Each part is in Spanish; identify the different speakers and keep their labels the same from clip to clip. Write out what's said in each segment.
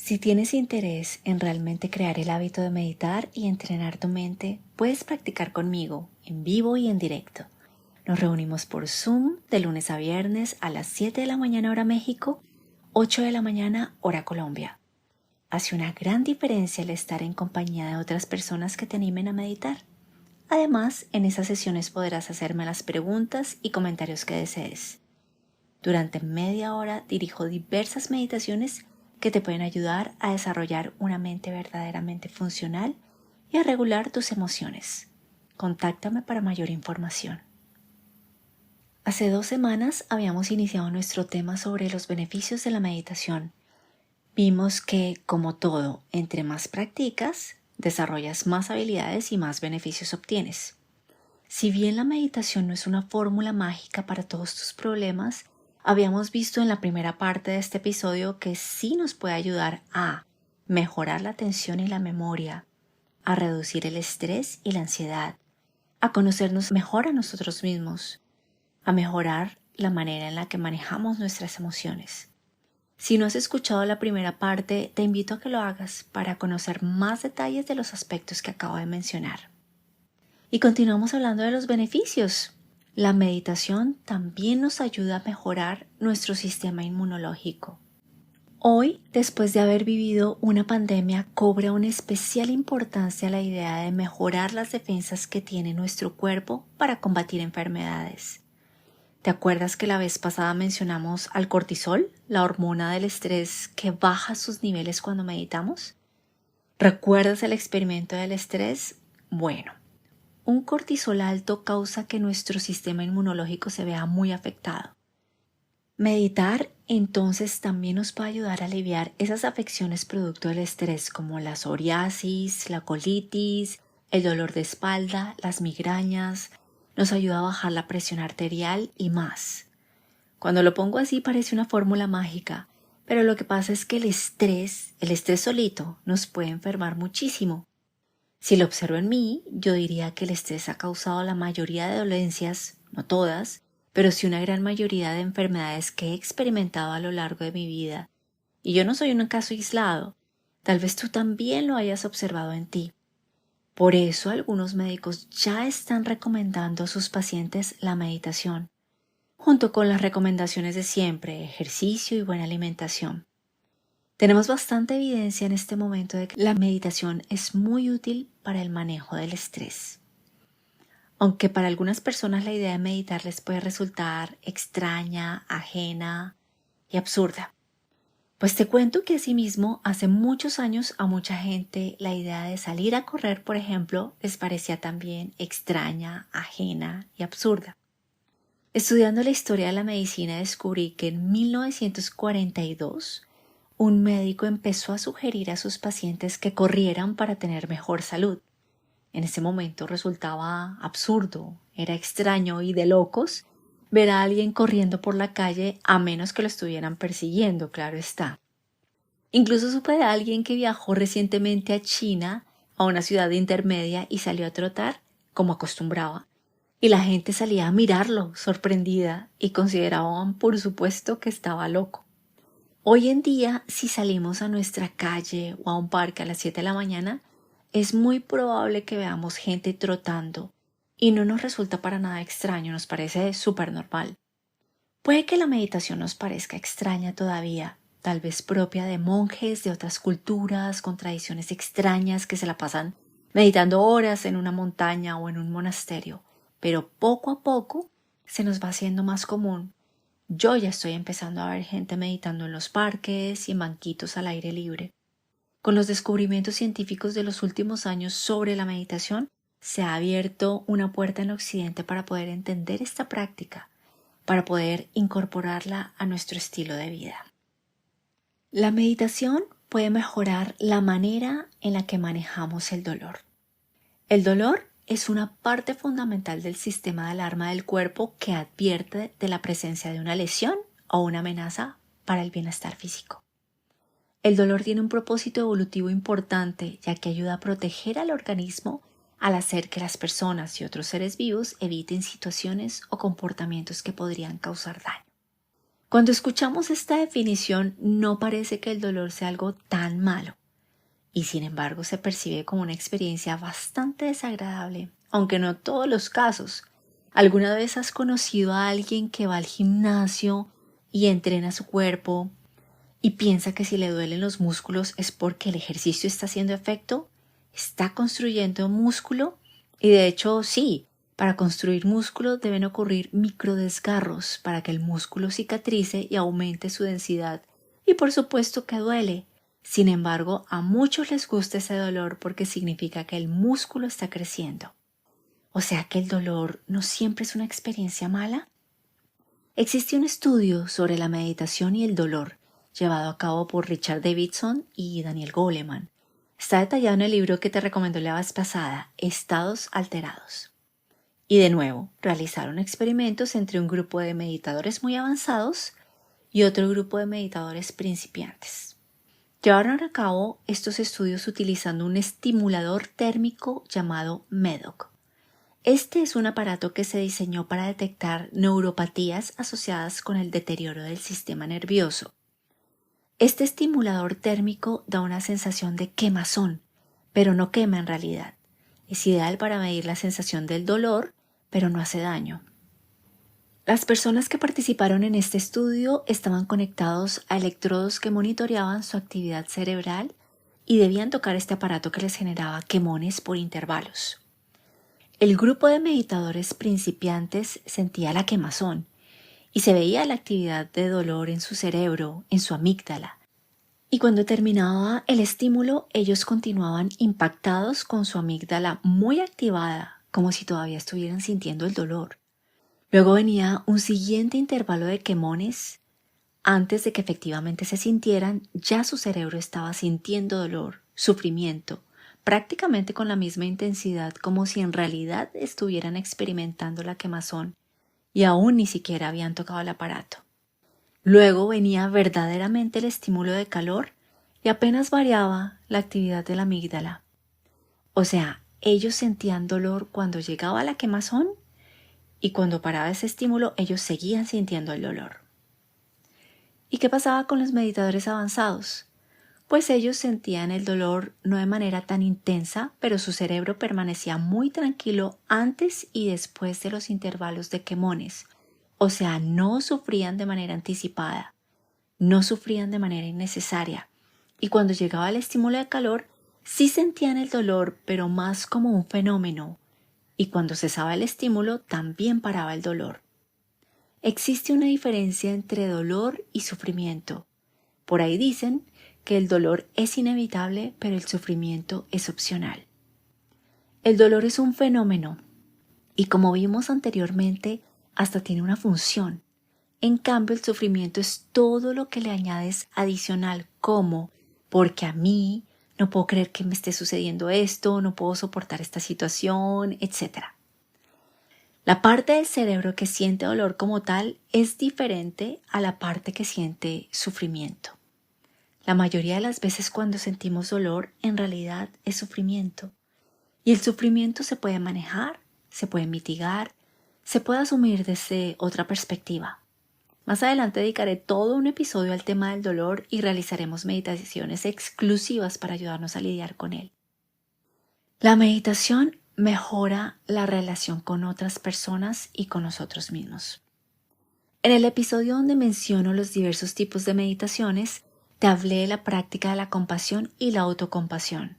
Speaker 1: Si tienes interés en realmente crear el hábito de meditar y entrenar tu mente, puedes practicar conmigo en vivo y en directo. Nos reunimos por Zoom de lunes a viernes a las 7 de la mañana hora México, 8 de la mañana hora Colombia. Hace una gran diferencia el estar en compañía de otras personas que te animen a meditar. Además, en esas sesiones podrás hacerme las preguntas y comentarios que desees. Durante media hora dirijo diversas meditaciones que te pueden ayudar a desarrollar una mente verdaderamente funcional y a regular tus emociones. Contáctame para mayor información. Hace 2 semanas habíamos iniciado nuestro tema sobre los beneficios de la meditación. Vimos que, como todo, entre más practicas, desarrollas más habilidades y más beneficios obtienes. Si bien la meditación no es una fórmula mágica para todos tus problemas, habíamos visto en la primera parte de este episodio que sí nos puede ayudar a mejorar la atención y la memoria, a reducir el estrés y la ansiedad, a conocernos mejor a nosotros mismos, a mejorar la manera en la que manejamos nuestras emociones. Si no has escuchado la primera parte, te invito a que lo hagas para conocer más detalles de los aspectos que acabo de mencionar. Y continuamos hablando de los beneficios. La meditación también nos ayuda a mejorar nuestro sistema inmunológico. Hoy, después de haber vivido una pandemia, cobra una especial importancia la idea de mejorar las defensas que tiene nuestro cuerpo para combatir enfermedades. ¿Te acuerdas que la vez pasada mencionamos al cortisol, la hormona del estrés que baja sus niveles cuando meditamos? ¿Recuerdas el experimento del estrés? Bueno, un cortisol alto causa que nuestro sistema inmunológico se vea muy afectado. Meditar entonces también nos puede ayudar a aliviar esas afecciones producto del estrés como la psoriasis, la colitis, el dolor de espalda, las migrañas, nos ayuda a bajar la presión arterial y más. Cuando lo pongo así parece una fórmula mágica, pero lo que pasa es que el estrés solito nos puede enfermar muchísimo. Si lo observo en mí, yo diría que el estrés ha causado la mayoría de dolencias, no todas, pero sí una gran mayoría de enfermedades que he experimentado a lo largo de mi vida. Y yo no soy un caso aislado. Tal vez tú también lo hayas observado en ti. Por eso algunos médicos ya están recomendando a sus pacientes la meditación, junto con las recomendaciones de siempre, ejercicio y buena alimentación. Tenemos bastante evidencia en este momento de que la meditación es muy útil para el manejo del estrés. Aunque para algunas personas la idea de meditar les puede resultar extraña, ajena y absurda. Pues te cuento que asimismo hace muchos años a mucha gente la idea de salir a correr, por ejemplo, les parecía también extraña, ajena y absurda. Estudiando la historia de la medicina descubrí que en 1942 un médico empezó a sugerir a sus pacientes que corrieran para tener mejor salud. En ese momento resultaba absurdo, era extraño y de locos ver a alguien corriendo por la calle a menos que lo estuvieran persiguiendo, claro está. Incluso supe de alguien que viajó recientemente a China, a una ciudad intermedia, y salió a trotar, como acostumbraba, y la gente salía a mirarlo, sorprendida, y consideraban por supuesto que estaba loco. Hoy en día, si salimos a nuestra calle o a un parque a las 7 de la mañana, es muy probable que veamos gente trotando y no nos resulta para nada extraño, nos parece súper normal. Puede que la meditación nos parezca extraña todavía, tal vez propia de monjes de otras culturas con tradiciones extrañas que se la pasan meditando horas en una montaña o en un monasterio, pero poco a poco se nos va haciendo más común. Yo ya estoy empezando a ver gente meditando en los parques y en banquitos al aire libre. Con los descubrimientos científicos de los últimos años sobre la meditación, se ha abierto una puerta en Occidente para poder entender esta práctica, para poder incorporarla a nuestro estilo de vida. La meditación puede mejorar la manera en la que manejamos el dolor. El dolor es una parte fundamental del sistema de alarma del cuerpo que advierte de la presencia de una lesión o una amenaza para el bienestar físico. El dolor tiene un propósito evolutivo importante, ya que ayuda a proteger al organismo al hacer que las personas y otros seres vivos eviten situaciones o comportamientos que podrían causar daño. Cuando escuchamos esta definición, no parece que el dolor sea algo tan malo, y sin embargo se percibe como una experiencia bastante desagradable, aunque no en todos los casos. ¿Alguna vez has conocido a alguien que va al gimnasio y entrena su cuerpo y piensa que si le duelen los músculos es porque el ejercicio está haciendo efecto? ¿Está construyendo músculo? Y de hecho sí, para construir músculo deben ocurrir microdesgarros para que el músculo cicatrice y aumente su densidad. Y por supuesto que duele. Sin embargo, a muchos les gusta ese dolor porque significa que el músculo está creciendo. O sea que el dolor no siempre es una experiencia mala. Existe un estudio sobre la meditación y el dolor, llevado a cabo por Richard Davidson y Daniel Goleman. Está detallado en el libro que te recomendé la vez pasada, Estados Alterados. Y de nuevo, realizaron experimentos entre un grupo de meditadores muy avanzados y otro grupo de meditadores principiantes. Llevaron a cabo estos estudios utilizando un estimulador térmico llamado MEDOC. Este es un aparato que se diseñó para detectar neuropatías asociadas con el deterioro del sistema nervioso. Este estimulador térmico da una sensación de quemazón, pero no quema en realidad. Es ideal para medir la sensación del dolor, pero no hace daño. Las personas que participaron en este estudio estaban conectados a electrodos que monitoreaban su actividad cerebral y debían tocar este aparato que les generaba quemones por intervalos. El grupo de meditadores principiantes sentía la quemazón y se veía la actividad de dolor en su cerebro, en su amígdala. Y cuando terminaba el estímulo, ellos continuaban impactados con su amígdala muy activada, como si todavía estuvieran sintiendo el dolor. Luego venía un siguiente intervalo de quemones. Antes de que efectivamente se sintieran, ya su cerebro estaba sintiendo dolor, sufrimiento, prácticamente con la misma intensidad como si en realidad estuvieran experimentando la quemazón y aún ni siquiera habían tocado el aparato. Luego venía verdaderamente el estímulo de calor y apenas variaba la actividad de la amígdala. O sea, ellos sentían dolor cuando llegaba la quemazón y cuando paraba ese estímulo ellos seguían sintiendo el dolor. ¿Y qué pasaba con los meditadores avanzados? Pues ellos sentían el dolor no de manera tan intensa, pero su cerebro permanecía muy tranquilo antes y después de los intervalos de quemones. O sea, no sufrían de manera anticipada, no sufrían de manera innecesaria. Y cuando llegaba el estímulo de calor, sí sentían el dolor, pero más como un fenómeno. Y cuando cesaba el estímulo, también paraba el dolor. Existe una diferencia entre dolor y sufrimiento. Por ahí dicen que el dolor es inevitable, pero el sufrimiento es opcional. El dolor es un fenómeno y, como vimos anteriormente, hasta tiene una función. En cambio, el sufrimiento es todo lo que le añades adicional, como porque a mí no puedo creer que me esté sucediendo esto, no puedo soportar esta situación, etc. La parte del cerebro que siente dolor como tal es diferente a la parte que siente sufrimiento. La mayoría de las veces cuando sentimos dolor, en realidad es sufrimiento. Y el sufrimiento se puede manejar, se puede mitigar, se puede asumir desde otra perspectiva. Más adelante dedicaré todo un episodio al tema del dolor y realizaremos meditaciones exclusivas para ayudarnos a lidiar con él. La meditación mejora la relación con otras personas y con nosotros mismos. En el episodio donde menciono los diversos tipos de meditaciones, te hablé de la práctica de la compasión y la autocompasión.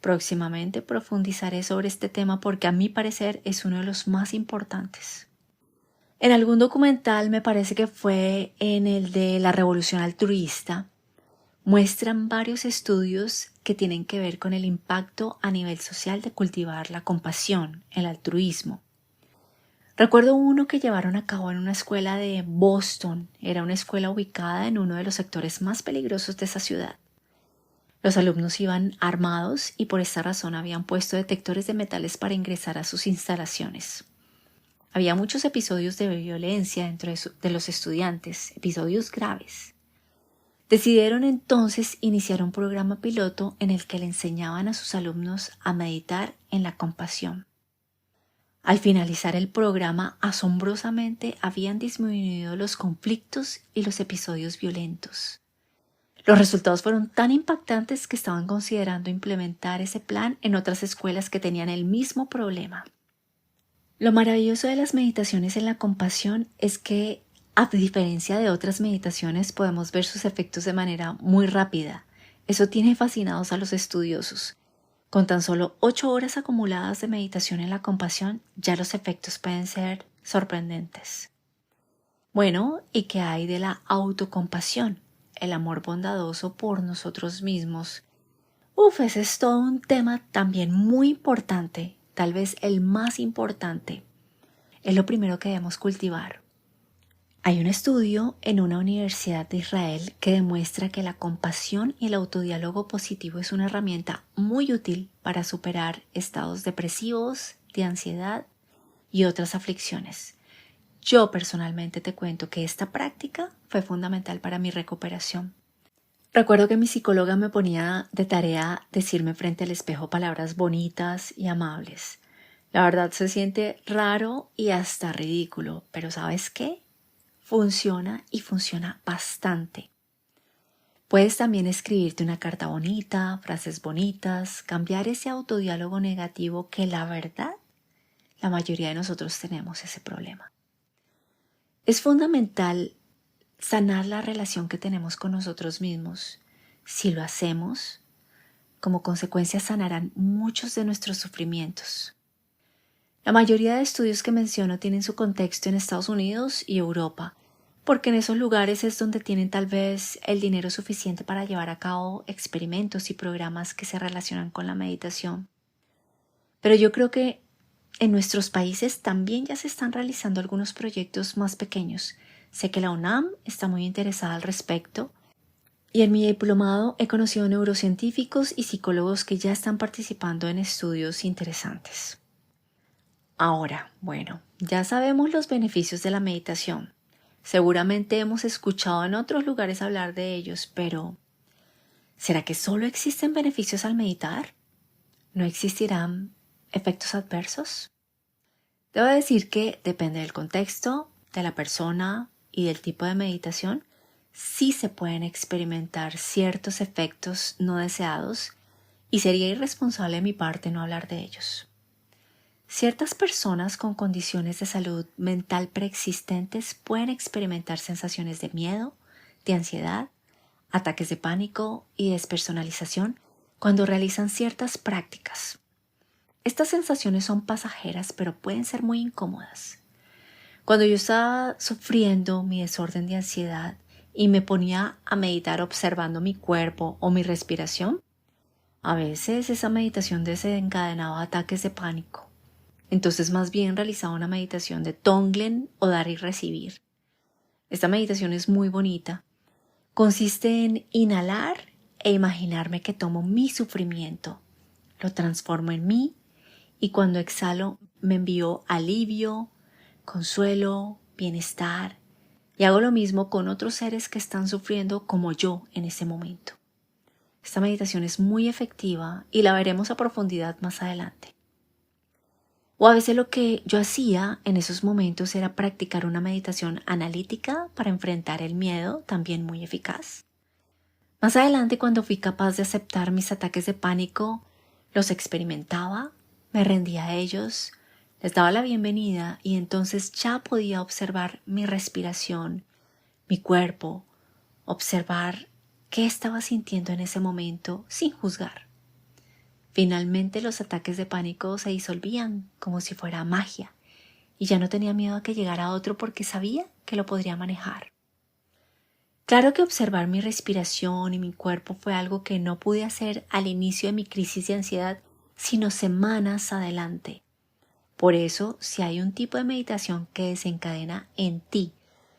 Speaker 1: Próximamente profundizaré sobre este tema porque a mi parecer es uno de los más importantes. En algún documental, me parece que fue en el de la revolución altruista, muestran varios estudios que tienen que ver con el impacto a nivel social de cultivar la compasión, el altruismo. Recuerdo uno que llevaron a cabo en una escuela de Boston. Era una escuela ubicada en uno de los sectores más peligrosos de esa ciudad. Los alumnos iban armados y por esta razón habían puesto detectores de metales para ingresar a sus instalaciones. Había muchos episodios de violencia dentro de los estudiantes, episodios graves. Decidieron entonces iniciar un programa piloto en el que le enseñaban a sus alumnos a meditar en la compasión. Al finalizar el programa, asombrosamente habían disminuido los conflictos y los episodios violentos. Los resultados fueron tan impactantes que estaban considerando implementar ese plan en otras escuelas que tenían el mismo problema. Lo maravilloso de las meditaciones en la compasión es que, a diferencia de otras meditaciones, podemos ver sus efectos de manera muy rápida. Eso tiene fascinados a los estudiosos. Con tan solo 8 horas acumuladas de meditación en la compasión, ya los efectos pueden ser sorprendentes. Bueno, ¿y qué hay de la autocompasión? El amor bondadoso por nosotros mismos. Ese es todo un tema también muy importante, tal vez el más importante. Es lo primero que debemos cultivar. Hay un estudio en una universidad de Israel que demuestra que la compasión y el autodiálogo positivo es una herramienta muy útil para superar estados depresivos, de ansiedad y otras aflicciones. Yo personalmente te cuento que esta práctica fue fundamental para mi recuperación. Recuerdo que mi psicóloga me ponía de tarea decirme frente al espejo palabras bonitas y amables. La verdad se siente raro y hasta ridículo, pero ¿sabes qué? Funciona y funciona bastante. Puedes también escribirte una carta bonita, frases bonitas, cambiar ese autodiálogo negativo que la verdad, la mayoría de nosotros tenemos ese problema. Es fundamental sanar la relación que tenemos con nosotros mismos. Si lo hacemos, como consecuencia sanarán muchos de nuestros sufrimientos. La mayoría de estudios que menciono tienen su contexto en Estados Unidos y Europa, porque en esos lugares es donde tienen tal vez el dinero suficiente para llevar a cabo experimentos y programas que se relacionan con la meditación. Pero yo creo que en nuestros países también ya se están realizando algunos proyectos más pequeños. Sé que la UNAM está muy interesada al respecto y en mi diplomado he conocido neurocientíficos y psicólogos que ya están participando en estudios interesantes. Ahora, bueno, ya sabemos los beneficios de la meditación. Seguramente hemos escuchado en otros lugares hablar de ellos, pero ¿será que solo existen beneficios al meditar? ¿No existirán efectos adversos? Debo decir que depende del contexto, de la persona y del tipo de meditación, sí se pueden experimentar ciertos efectos no deseados y sería irresponsable de mi parte no hablar de ellos. Ciertas personas con condiciones de salud mental preexistentes pueden experimentar sensaciones de miedo, de ansiedad, ataques de pánico y despersonalización cuando realizan ciertas prácticas. Estas sensaciones son pasajeras, pero pueden ser muy incómodas. Cuando yo estaba sufriendo mi desorden de ansiedad y me ponía a meditar observando mi cuerpo o mi respiración, a veces esa meditación desencadenaba ataques de pánico. Entonces más bien realizaba una meditación de Tonglen o dar y recibir. Esta meditación es muy bonita. Consiste en inhalar e imaginarme que tomo mi sufrimiento, lo transformo en mí y cuando exhalo me envío alivio, consuelo, bienestar y hago lo mismo con otros seres que están sufriendo como yo en ese momento. Esta meditación es muy efectiva y la veremos a profundidad más adelante. O a veces lo que yo hacía en esos momentos era practicar una meditación analítica para enfrentar el miedo, también muy eficaz. Más adelante, cuando fui capaz de aceptar mis ataques de pánico, los experimentaba, me rendía a ellos, les daba la bienvenida y entonces ya podía observar mi respiración, mi cuerpo, observar qué estaba sintiendo en ese momento sin juzgar. Finalmente los ataques de pánico se disolvían como si fuera magia y ya no tenía miedo a que llegara otro porque sabía que lo podría manejar. Claro que observar mi respiración y mi cuerpo fue algo que no pude hacer al inicio de mi crisis de ansiedad, sino semanas adelante. Por eso, si hay un tipo de meditación que desencadena en ti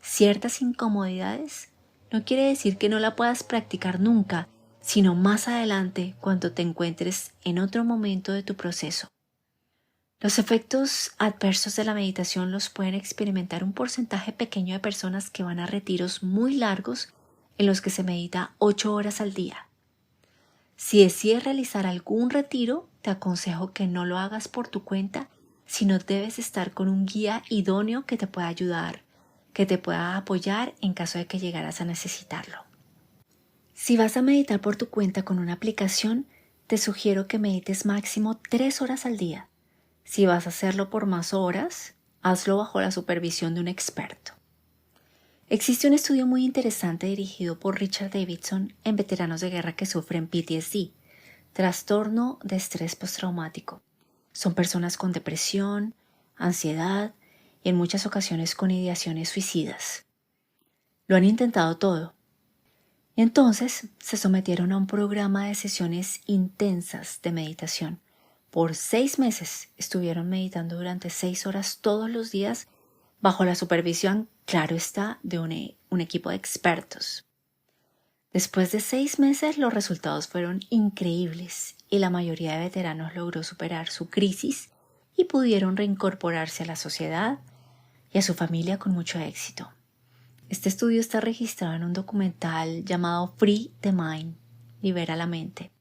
Speaker 1: ciertas incomodidades, no quiere decir que no la puedas practicar nunca, sino más adelante cuando te encuentres en otro momento de tu proceso. Los efectos adversos de la meditación los pueden experimentar un porcentaje pequeño de personas que van a retiros muy largos en los que se medita 8 horas al día. Si decides realizar algún retiro, te aconsejo que no lo hagas por tu cuenta, sino debes estar con un guía idóneo que te pueda ayudar, que te pueda apoyar en caso de que llegaras a necesitarlo. Si vas a meditar por tu cuenta con una aplicación, te sugiero que medites máximo 3 horas al día. Si vas a hacerlo por más horas, hazlo bajo la supervisión de un experto. Existe un estudio muy interesante dirigido por Richard Davidson en veteranos de guerra que sufren PTSD, trastorno de estrés postraumático. Son personas con depresión, ansiedad y en muchas ocasiones con ideaciones suicidas. Lo han intentado todo. Entonces se sometieron a un programa de sesiones intensas de meditación. Por 6 meses estuvieron meditando durante 6 horas todos los días bajo la supervisión, claro está, de un equipo de expertos. Después de 6 meses los resultados fueron increíbles y la mayoría de veteranos logró superar su crisis y pudieron reincorporarse a la sociedad y a su familia con mucho éxito. Este estudio está registrado en un documental llamado Free the Mind, Libera la mente.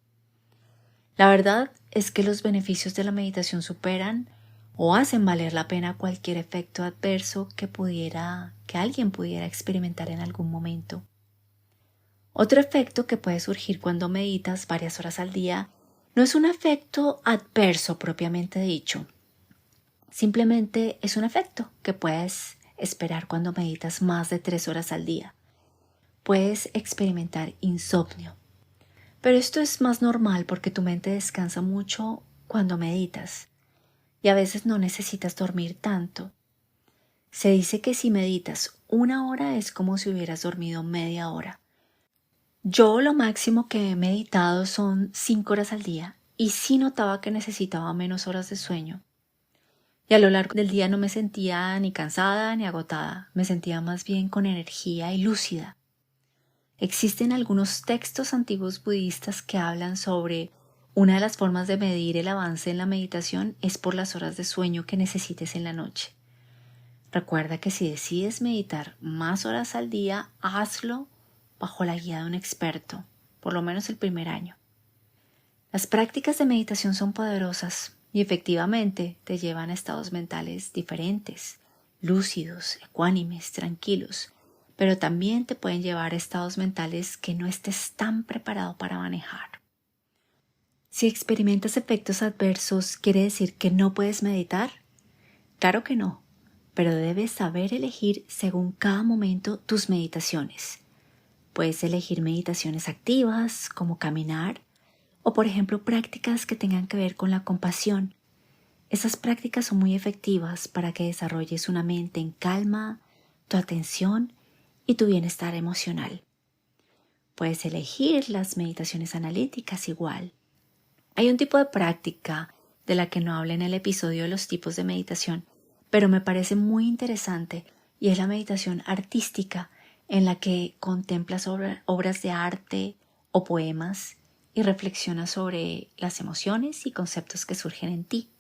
Speaker 1: La verdad es que los beneficios de la meditación superan o hacen valer la pena cualquier efecto adverso que alguien pudiera experimentar en algún momento. Otro efecto que puede surgir cuando meditas varias horas al día no es un efecto adverso propiamente dicho. Simplemente es un efecto que puedes esperar cuando meditas más de 3 horas al día. Puedes experimentar insomnio. Pero esto es más normal porque tu mente descansa mucho cuando meditas y a veces no necesitas dormir tanto. Se dice que si meditas 1 hora es como si hubieras dormido media hora. Yo lo máximo que he meditado son 5 horas al día y sí notaba que necesitaba menos horas de sueño. Y a lo largo del día no me sentía ni cansada ni agotada, me sentía más bien con energía y lúcida. Existen algunos textos antiguos budistas que hablan sobre una de las formas de medir el avance en la meditación es por las horas de sueño que necesites en la noche. Recuerda que si decides meditar más horas al día, hazlo bajo la guía de un experto, por lo menos el primer año. Las prácticas de meditación son poderosas y efectivamente te llevan a estados mentales diferentes, lúcidos, ecuánimes, tranquilos, pero también te pueden llevar a estados mentales que no estés tan preparado para manejar. Si experimentas efectos adversos, ¿quiere decir que no puedes meditar? Claro que no, pero debes saber elegir según cada momento tus meditaciones. Puedes elegir meditaciones activas, como caminar, o por ejemplo prácticas que tengan que ver con la compasión. Esas prácticas son muy efectivas para que desarrolles una mente en calma, tu atención y tu bienestar emocional. Puedes elegir las meditaciones analíticas igual. Hay un tipo de práctica de la que no hablé en el episodio de los tipos de meditación, pero me parece muy interesante y es la meditación artística en la que contemplas obras de arte o poemas y reflexionas sobre las emociones y conceptos que surgen en ti.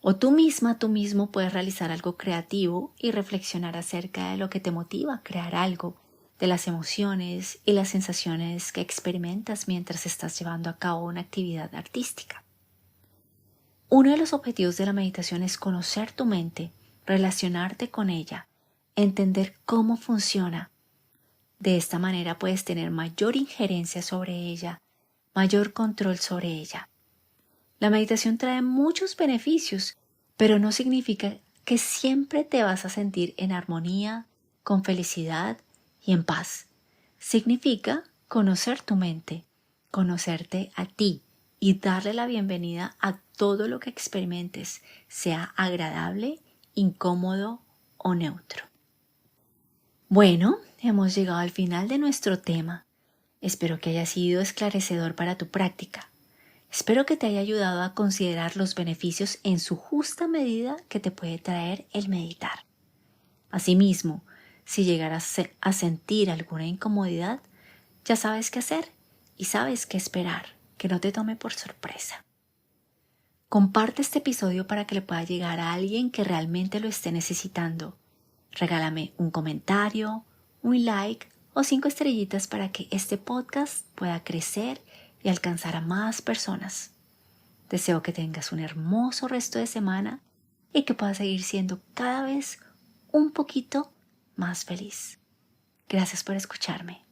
Speaker 1: O tú mismo puedes realizar algo creativo y reflexionar acerca de lo que te motiva a crear algo, de las emociones y las sensaciones que experimentas mientras estás llevando a cabo una actividad artística. Uno de los objetivos de la meditación es conocer tu mente, relacionarte con ella, entender cómo funciona. De esta manera puedes tener mayor injerencia sobre ella, mayor control sobre ella. La meditación trae muchos beneficios, pero no significa que siempre te vas a sentir en armonía, con felicidad y en paz. Significa conocer tu mente, conocerte a ti y darle la bienvenida a todo lo que experimentes, sea agradable, incómodo o neutro. Bueno, hemos llegado al final de nuestro tema. Espero que haya sido esclarecedor para tu práctica. Espero que te haya ayudado a considerar los beneficios en su justa medida que te puede traer el meditar. Asimismo, si llegaras a sentir alguna incomodidad, ya sabes qué hacer y sabes qué esperar, que no te tome por sorpresa. Comparte este episodio para que le pueda llegar a alguien que realmente lo esté necesitando. Regálame un comentario, un like o 5 estrellitas para que este podcast pueda crecer y alcanzar a más personas. Deseo que tengas un hermoso resto de semana y que puedas seguir siendo cada vez un poquito más feliz. Gracias por escucharme.